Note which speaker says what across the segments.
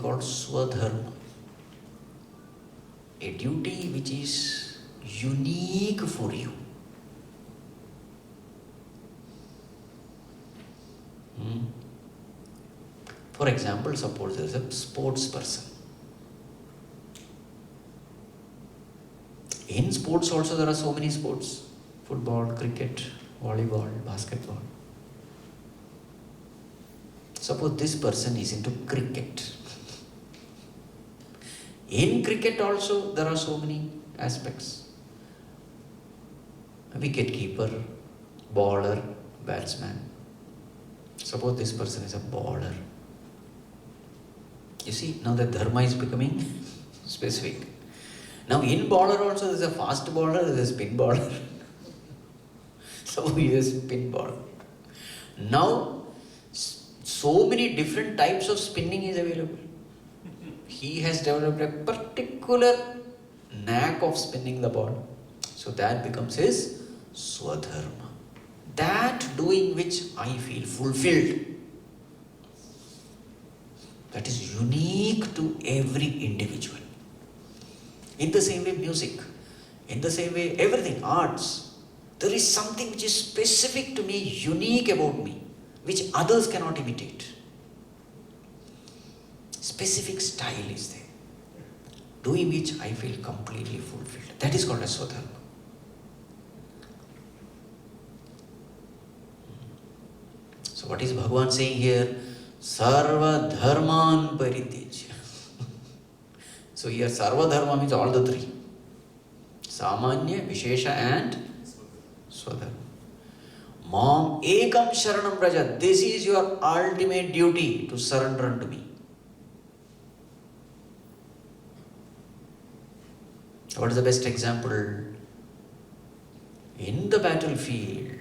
Speaker 1: called swadharma. A duty which is unique for you. For example, suppose there is a sports person. In sports also there are so many sports. Football, cricket, volleyball, basketball. Suppose this person is into cricket. In cricket also there are so many aspects. A wicket keeper, bowler, batsman. Suppose this person is a bowler. You see, now the dharma is becoming specific. Now in bowler also there is a fast bowler, there is a spin bowler. So he is a spin bowler. Now so many different types of spinning is available. He has developed a particular knack of spinning the ball. So that becomes his swadharma. That doing which I feel fulfilled. That is unique to every individual. In the same way music, in the same way everything, arts, there is something which is specific to me, unique about me, which others cannot imitate. Specific style is there, doing which I feel completely fulfilled. That is called as swadharma. So what is Bhagavan saying here? Sarva-dharmān parityajya. So here sarva-dharma means all the three. Samanya, Vishesha and Swadharma. Mom ekaṁ śaraṇaṁ vraja. This is your ultimate duty, to surrender unto me. What is the best example? In the battlefield,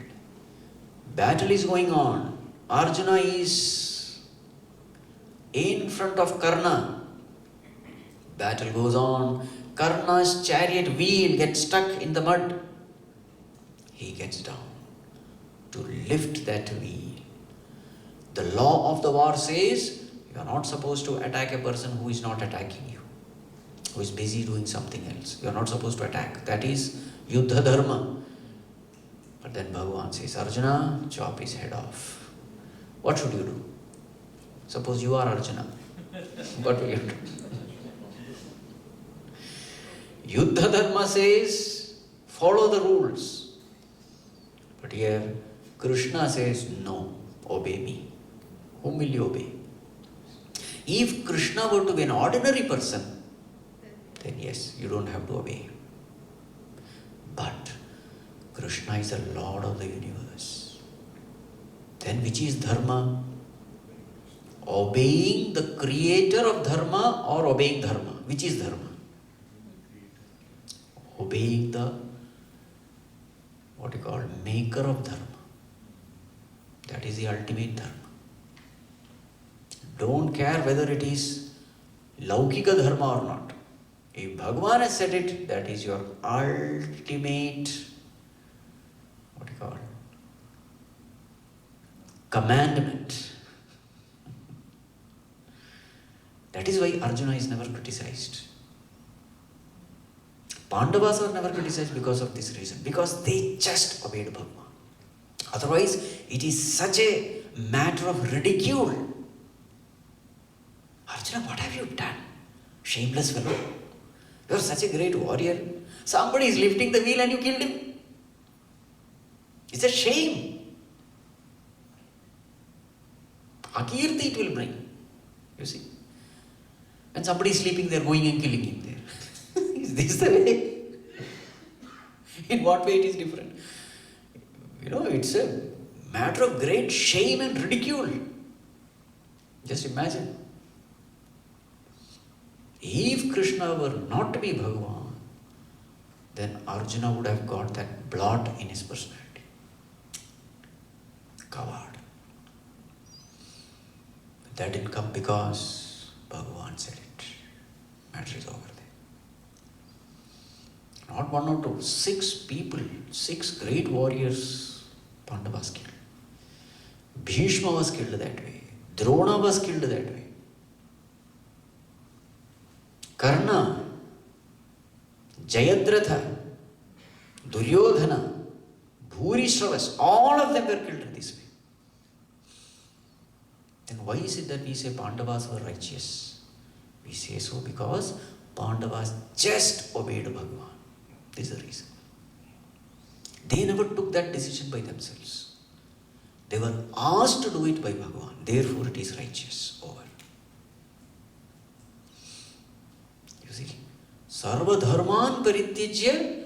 Speaker 1: battle is going on. Arjuna is in front of Karna. Battle goes on. Karna's chariot wheel gets stuck in the mud. He gets down to lift that wheel. The law of the war says you are not supposed to attack a person who is not attacking you, who is busy doing something else. You are not supposed to attack. That is yuddha dharma. But then Bhagavan says, Arjuna, chop his head off. What should you do? Suppose you are Arjuna. What will you do? Yuddha dharma says, follow the rules. But here, Krishna says, no, obey me. Whom will you obey? If Krishna were to be an ordinary person, then yes, you don't have to obey him. But Krishna is the Lord of the universe. Then which is dharma? Obeying the creator of dharma or obeying dharma? Which is dharma? Obeying the, maker of dharma. That is the ultimate dharma. Don't care whether it is laukika dharma or not. If Bhagavan has said it, that is your ultimate, commandment. That is why Arjuna is never criticized. Pandavas are never criticized because of this reason, because they just obeyed Bhagavan. Otherwise, it is such a matter of ridicule. Arjuna, what have you done? Shameless fellow. You are such a great warrior. Somebody is lifting the wheel and you killed him. It's a shame. Akirti it will bring. You see. And somebody is sleeping there, going and killing him there. Is this the way? In what way it is different? It's a matter of great shame and ridicule. Just imagine. If Krishna were not to be Bhagavan, then Arjuna would have got that blot in his personality. Coward. That didn't come because Bhagavan said it. Matter is over there. Not one or two, 6 people, 6 great warriors, Pandavas killed. Bhishma was killed that way. Drona was killed that way. Karna, Jayadratha, Duryodhana, Bhurishravas, all of them were killed in this way. Then why is it that we say Pandavas were righteous? We say so because Pandavas just obeyed Bhagavan. This is the reason. They never took that decision by themselves. They were asked to do it by Bhagavan. Therefore it is righteous. Over. You see, sarva-dharmān parityajya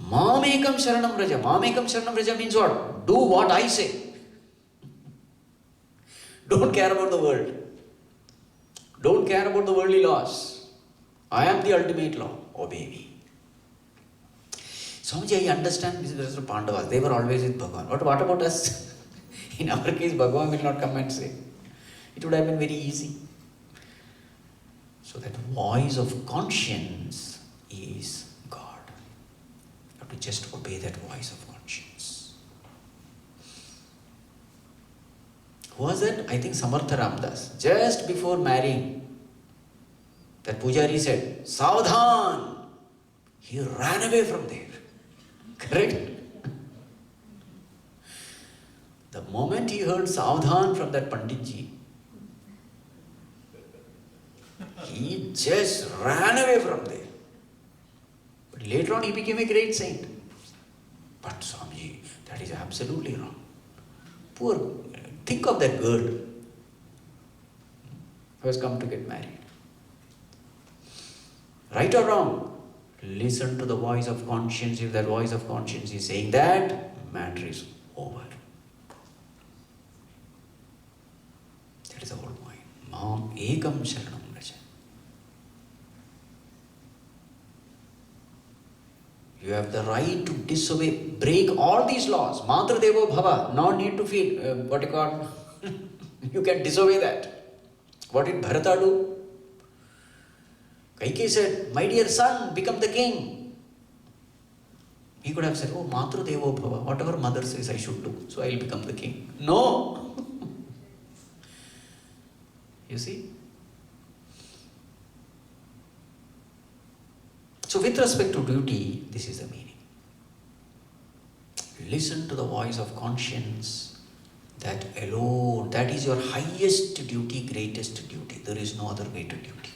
Speaker 1: mām ekaṁ śaraṇaṁ vraja. Mām ekaṁ śaraṇaṁ vraja means what? Do what I say. Don't care about the world. Don't care about the worldly laws. I am the ultimate law. Obey me. Swamiji, I understand this is the Pandavas. They were always with Bhagavan. What about us? In our case, Bhagavan will not come and say. It would have been very easy. So that voice of conscience is God. You have to just obey that voice of conscience. Who was that? I think Samartha Ramdas. Just before marrying, that Pujari said, Savdhan! He ran away from there. Correct? The moment he heard Savdhan from that Panditji, he just ran away from there. But later on he became a great saint. But Swamiji, that is absolutely wrong. Poor, think of that girl who has come to get married. Right or wrong? Listen to the voice of conscience. If that voice of conscience is saying that, matter is over. That is the whole point. Mām ekaṁ śaraṇaṁ vraja. You have the right to disobey, break all these laws. Matra devo bhava. No need to feel, what you call, you can disobey that. What did Bharata do? Kaikeyi said, my dear son, become the king. He could have said, oh, Matra Devo Bhava, whatever mother says I should do, so I will become the king. No! You see? So with respect to duty, this is the meaning. Listen to the voice of conscience. That alone, that is your highest duty, greatest duty. There is no other greater duty.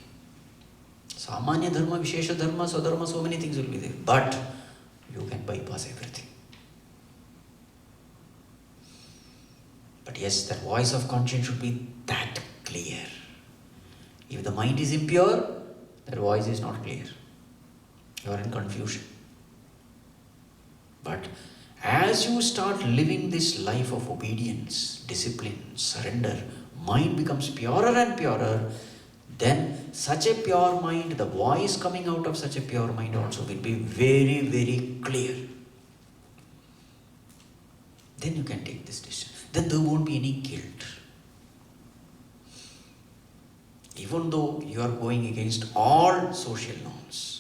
Speaker 1: Samanya dharma, vishesha dharma, swadharma, so many things will be there. But you can bypass everything. But yes, that voice of conscience should be that clear. If the mind is impure, that voice is not clear. You are in confusion. But as you start living this life of obedience, discipline, surrender, mind becomes purer and purer. Then such a pure mind, the voice coming out of such a pure mind also will be very, very clear. Then you can take this decision. Then there won't be any guilt. Even though you are going against all social norms.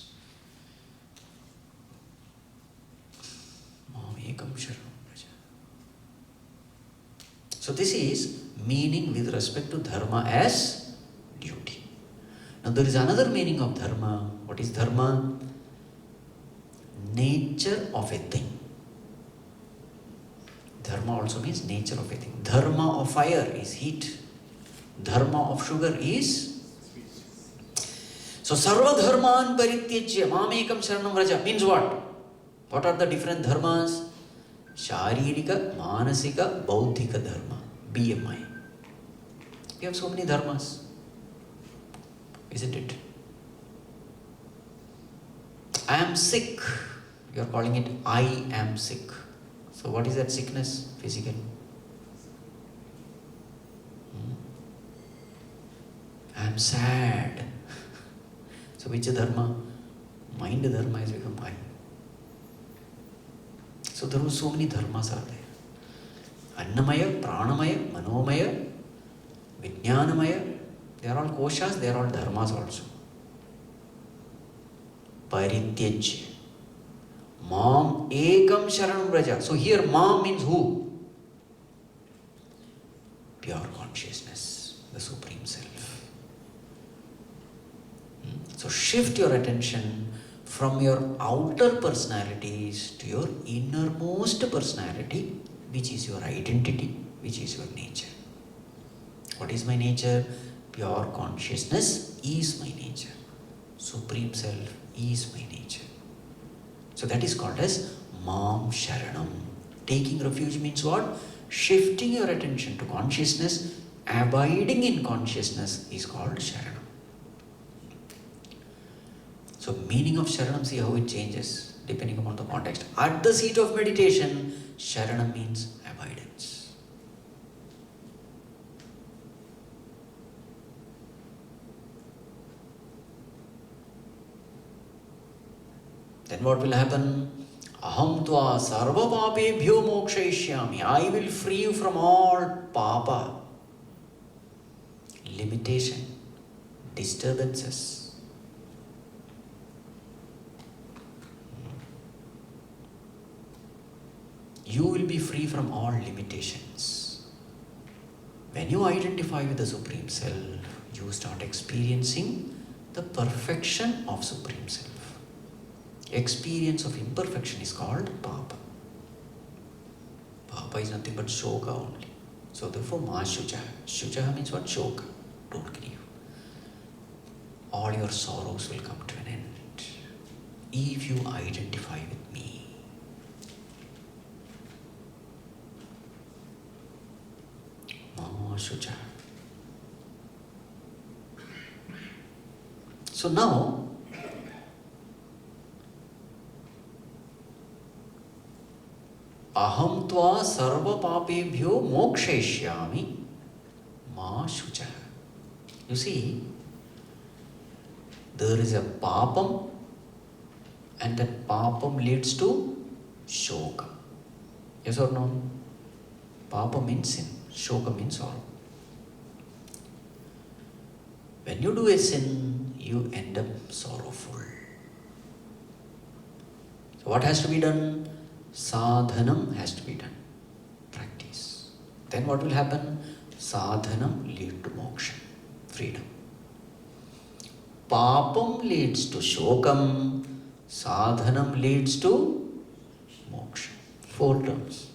Speaker 1: So this is meaning with respect to dharma as duty. Now there is another meaning of dharma. What is dharma? Nature of a thing. Dharma also means nature of a thing. Dharma of fire is heat. Dharma of sugar is sweet. So sarva-dharmān parityajya mām ekaṁ śaraṇaṁ vraja means what? What are the different dharmas? Sharirika, manasika, bauddhika dharma. BMI. We have so many dharmas. Isn't it? I am sick. You are calling it I am sick. So what is that sickness? Physical. I am sad. So which dharma? Mind dharma has become I. So there are so many dharmas are there. Annamaya, Pranamaya, Manomaya, Vijnanamaya. They are all koshas, they are all dharmas also. Parityajya. Mām ekaṁ śaraṇaṁ vraja. So here Mām means who? Pure consciousness, the Supreme Self. So shift your attention from your outer personalities to your innermost personality, which is your identity, which is your nature. What is my nature? Pure consciousness is my nature. Supreme Self is my nature. So that is called as Mam Sharanam. Taking refuge means what? Shifting your attention to consciousness, abiding in consciousness is called Sharanam. So meaning of Sharanam, see how it changes depending upon the context. At the seat of meditation, Sharanam means abidance. Then what will happen? Ahaṁ sarva-pāpebhyo mokṣayiṣyāmi. I will free you from all papa, limitation, disturbances. You will be free from all limitations. When you identify with the Supreme Self, you start experiencing the perfection of Supreme Self. Experience of imperfection is called papa. Papa is nothing but shoka only. So therefore, ma śucaḥ. Śucaḥ means what? Shoka. Don't grieve. All your sorrows will come to an end if you identify with me. Ma śucaḥ. So now, ahaṁ sarva-pāpebhyo mokṣayiṣyāmi ma śucaḥ. You see, there is a papam and that papam leads to shoka. Yes or no? Papa means sin, shoka means sorrow. When you do a sin, you end up sorrowful. So what has to be done? Sadhanam has to be done. Practice. Then what will happen? Sadhanam leads to moksha, freedom. Papam leads to shokam. Sadhanam leads to moksha. 4 terms.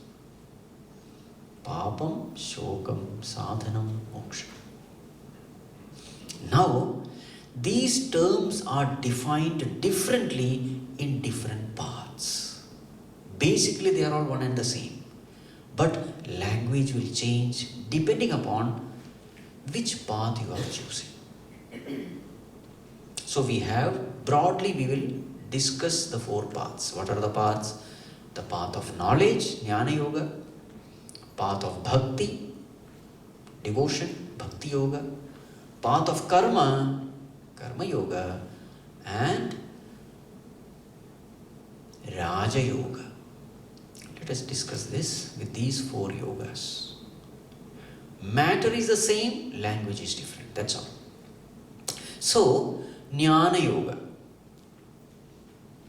Speaker 1: Papam, shokam, sadhanam, moksha. Now, these terms are defined differently in different paths. Basically, they are all one and the same. But language will change depending upon which path you are choosing. So we have, broadly we will discuss the 4 paths. What are the paths? The path of knowledge, jnana yoga. Path of bhakti, devotion, bhakti yoga. Path of karma, karma yoga. And raja yoga. Let us discuss this with these 4 yogas. Matter is the same, language is different. That's all. So, jnana yoga.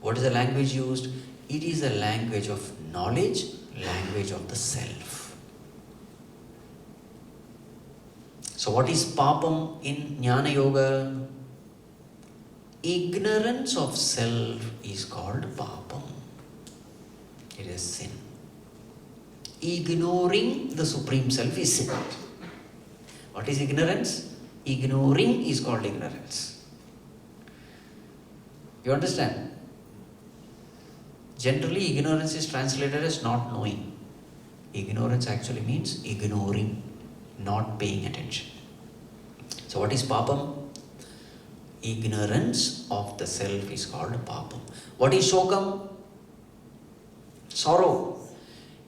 Speaker 1: What is the language used? It is the language of knowledge, language of the self. So, what is papam in jnana yoga? Ignorance of self is called papam. It is sin. Ignoring the Supreme Self is sin. What is ignorance? Ignoring is called ignorance. You understand? Generally, ignorance is translated as not knowing. Ignorance actually means ignoring, not paying attention. So what is papam? Ignorance of the self is called papam. What is shokam? Sorrow.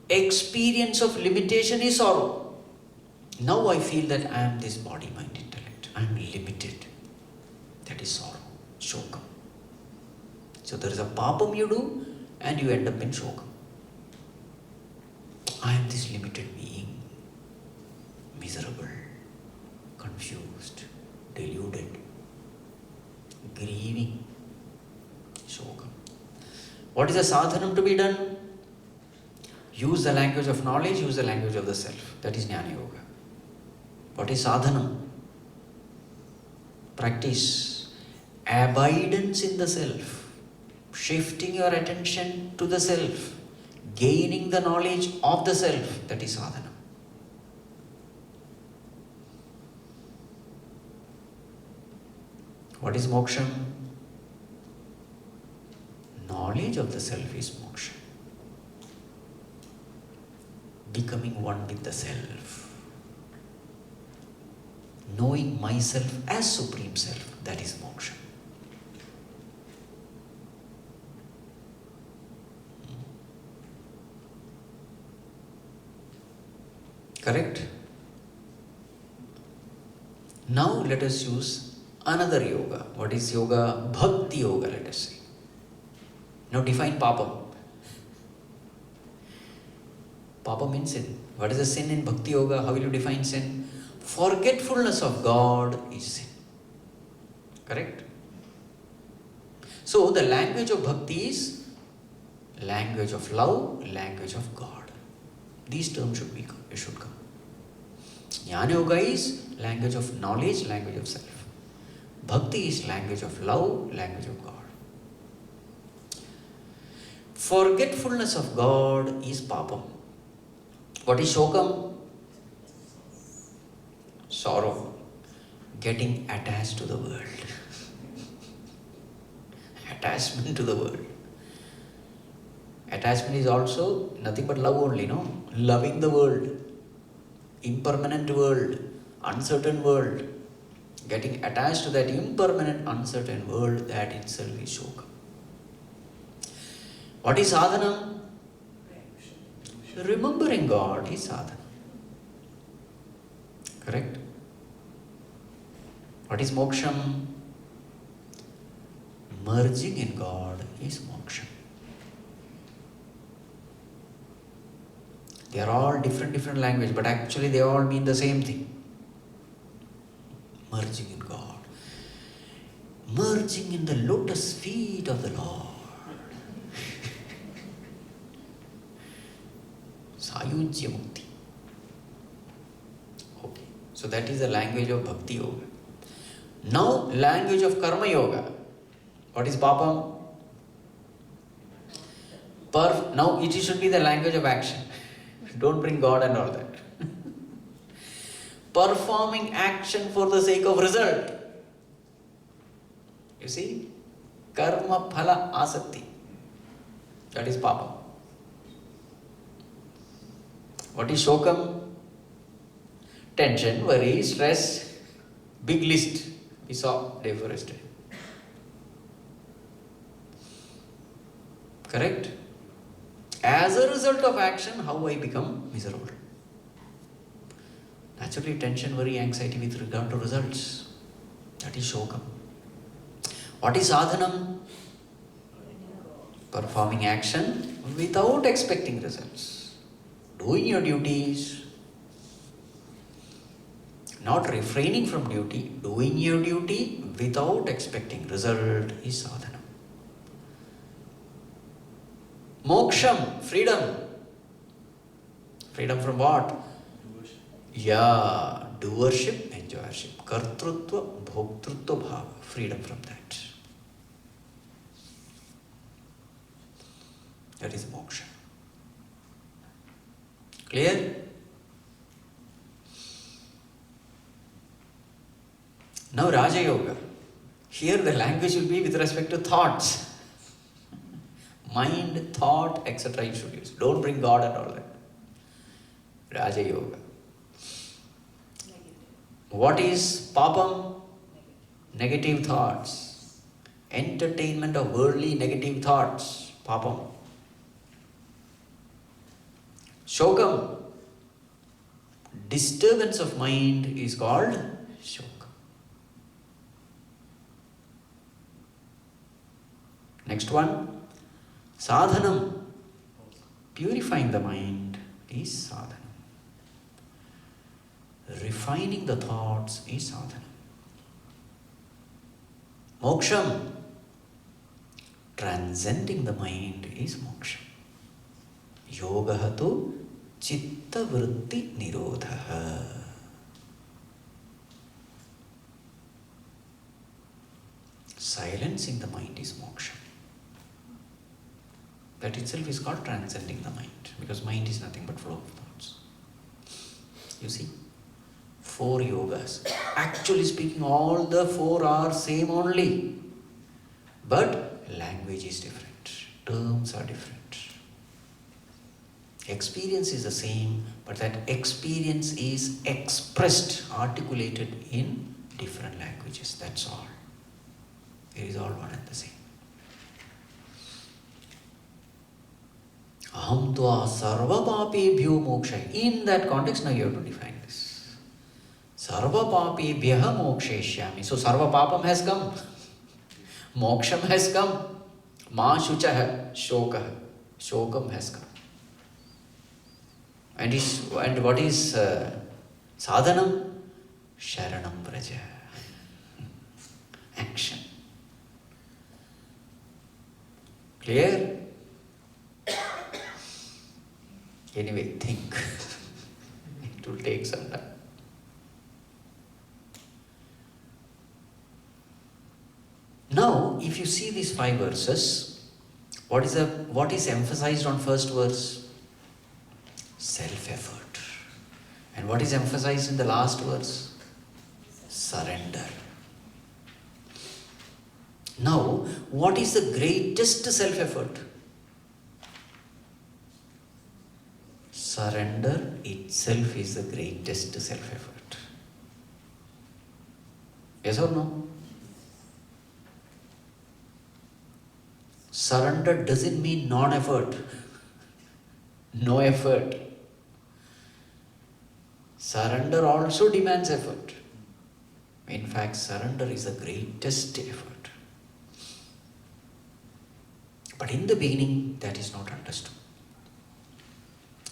Speaker 1: Experience of limitation is sorrow. Now I feel that I am this body, mind, intellect. I am limited. That is sorrow, shokam. So there is a papam you do and you end up in shokam. I am this limited being, miserable, confused, deluded, grieving, shokam. What is the sadhanam to be done? Use the language of knowledge, use the language of the self. That is jnana yoga. What is sadhanam? Practice abidance in the self, shifting your attention to the self, gaining the knowledge of the self, that is sadhana. What is moksha? Knowledge of the self is moksha. Becoming one with the self. Knowing myself as Supreme Self, that is moksha. Correct? Now let us use another yoga. What is yoga? Bhakti yoga, let us say. Now define papa. Papa means sin. What is the sin in bhakti yoga? How will you define sin? Forgetfulness of God is sin. Correct? So the language of bhakti is language of love, language of God. These terms should come. Jnana yoga is language of knowledge, language of self. Bhakti is language of love, language of God. Forgetfulness of God is papam. What is śucaḥ? Sorrow. Getting attached to the world. Attachment to the world. Attachment is also nothing but love only, no? Loving the world. Impermanent world. Uncertain world. Getting attached to that impermanent, uncertain world, that itself is śucaḥ. What is sadhana? Remembering God is sadhana. Correct? What is moksha? Merging in God is moksha. They are all different language, but actually they all mean the same thing. Merging in God. Merging in the lotus feet of the Lord. Sayujya mukti. Okay. So that is the language of bhakti yoga. Now language of karma yoga. What is papam? Now it should be the language of action. Don't bring God and all that. Performing action for the sake of result. You see? Karma phala asakti. That is papa. What is śucaḥ? Tension, worry, stress, big list. We saw day before yesterday. Correct? As a result of action, how I become miserable. Naturally, tension, worry, anxiety with regard to results. That is śucaḥ. What is sadhanam? Performing action without expecting results. Doing your duties, not refraining from duty, doing your duty without expecting result is sadhana. Moksham, freedom. Freedom from what? Yeah, doership, enjoyership. Kartrutva, bhoktrutva bhava. Freedom from that. That is moksha. Clear? Now Raja Yoga. Here the language will be with respect to thoughts. Mind, thought, etc. you should use. Don't bring God and all that. Raja Yoga. What is papam? Negative thoughts. Entertainment of worldly negative thoughts. Papam. Śucaḥ. Disturbance of mind is called śucaḥ. Next one. Sadhanam. Purifying the mind is sadhana. Refining the thoughts is sadhana. Moksham. Transcending the mind is moksha. Yoga tu chitta vritti nirodha. Silencing the mind is moksha. That itself is called transcending the mind, because mind is nothing but flow of thoughts. You see, 4 yogas. Actually speaking, all the 4 are same only. But language is different. Terms are different. Experience is the same, but that experience is expressed, articulated in different languages. That's all. It is all one and the same. Ahaṁ tvāṁ sarva-pāpebhyo mokṣayiṣyāmi. In that context, now you have to define this. Sarva-pāpebhyo mokṣayiṣyāmi. So sarva-pāpam has come. Moksham has come. Ma śucaḥ, śucaḥ. Śokam has come. And what is sadhanam? śaraṇaṁ vraja. Action. Clear? Anyway, think. It will take some time. Now, if you see these 5 verses, what is emphasized on first verse? Self-effort. And what is emphasized in the last verse? Surrender. Now, what is the greatest self-effort? Surrender itself is the greatest self-effort. Yes or no? Surrender doesn't mean non-effort. No effort. Surrender also demands effort. In fact, surrender is the greatest effort. But in the beginning, that is not understood.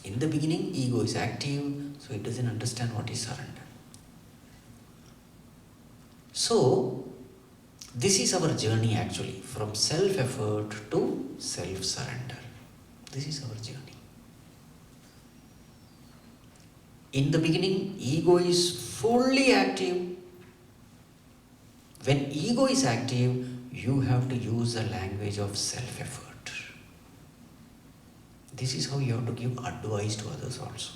Speaker 1: In the beginning, ego is active, so it doesn't understand what is surrender. So, this is our journey actually, from self-effort to self-surrender. This is our journey. In the beginning, ego is fully active. When ego is active, you have to use the language of self-effort. This is how you have to give advice to others also.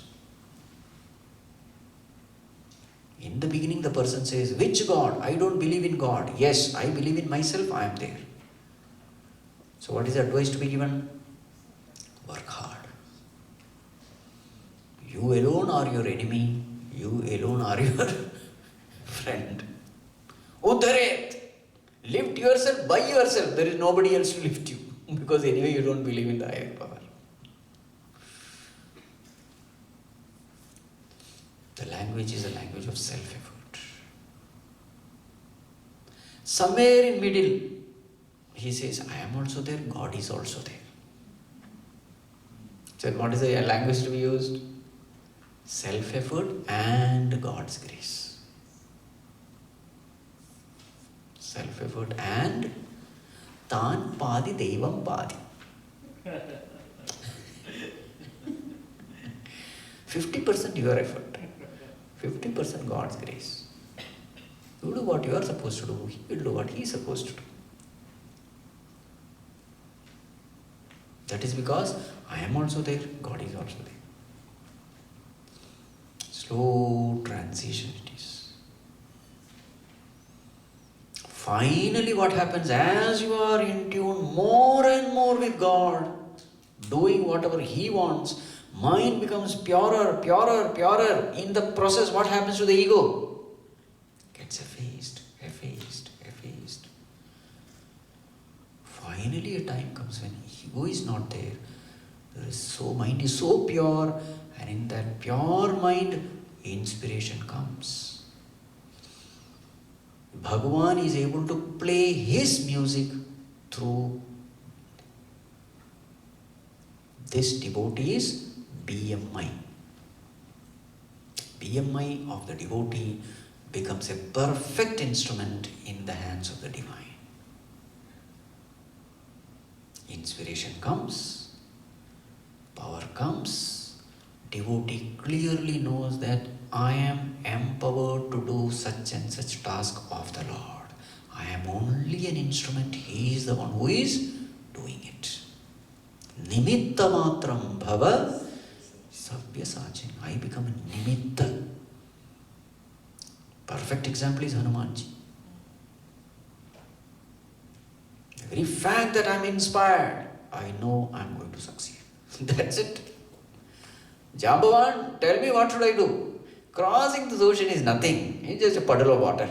Speaker 1: In the beginning, the person says, which God? I don't believe in God. Yes, I believe in myself, I am there. So what is the advice to be given? Work hard. You alone are your enemy. You alone are your friend. Uttaret. Lift yourself by yourself. There is nobody else to lift you. Because anyway you don't believe in the higher power. The language is a language of self-effort. Somewhere in middle, he says, I am also there, God is also there. So what is the language to be used? Self-effort and God's grace. Self-effort and Tan Padi Devam Padi. 50% your effort, 50% God's grace. You do what you are supposed to do, He will do what He is supposed to do. That is because I am also there, God is also there. Slow transition it is. Finally what happens, as you are in tune more and more with God, doing whatever He wants, mind becomes purer, purer, purer. In the process, what happens to the ego? Gets effaced, effaced, effaced. Finally a time comes when ego is not there. Mind is so pure, and in that pure mind, inspiration comes. Bhagavan is able to play His music through this devotee's BMI. BMI of the devotee becomes a perfect instrument in the hands of the divine. Inspiration comes, power comes, devotee clearly knows that I am empowered to do such and such task of the Lord. I am only an instrument. He is the one who is doing it. Nimitta matram bhava savyasachin. I become a nimitta. Perfect example is Hanumanji. The very fact that I am inspired, I know I am going to succeed. That's it. Jambavan, tell me what should I do? Crossing the ocean is nothing. It's just a puddle of water.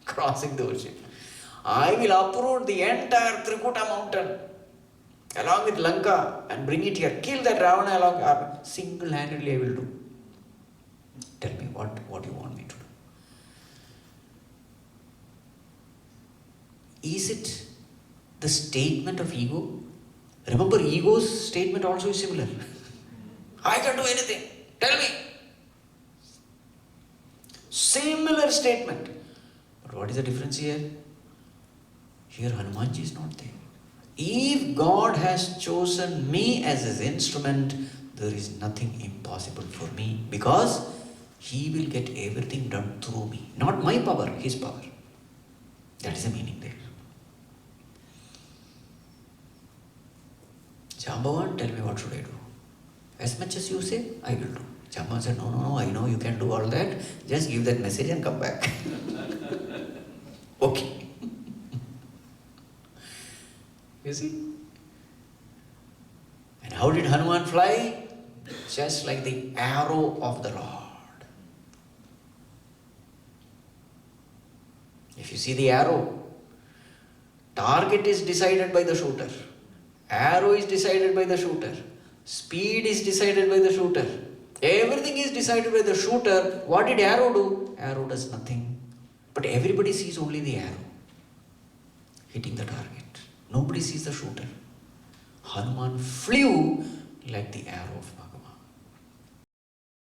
Speaker 1: Crossing the ocean. I will uproot the entire Trikuta mountain along with Lanka and bring it here. Kill that Ravana along. Single-handedly I will do. Tell me what you want me to do. Is it the statement of ego? Remember, ego's statement also is similar. I can do anything. Tell me. Similar statement. But what is the difference here? Here Hanumanji is not there. If God has chosen me as his instrument, there is nothing impossible for me, because he will get everything done through me. Not my power, his power. That is the meaning there. Jambavan, tell me what should I do? As much as you say, I will do. Jambavan said, no, I know you can do all that. Just give that message and come back. Okay. You see? And how did Hanuman fly? Just like the arrow of the Lord. If you see the arrow, target is decided by the shooter. Arrow is decided by the shooter. Speed is decided by the shooter. Everything is decided by the shooter. What did arrow do? Arrow does nothing. But everybody sees only the arrow hitting the target. Nobody sees the shooter. Hanuman flew like the arrow of Bhagavan.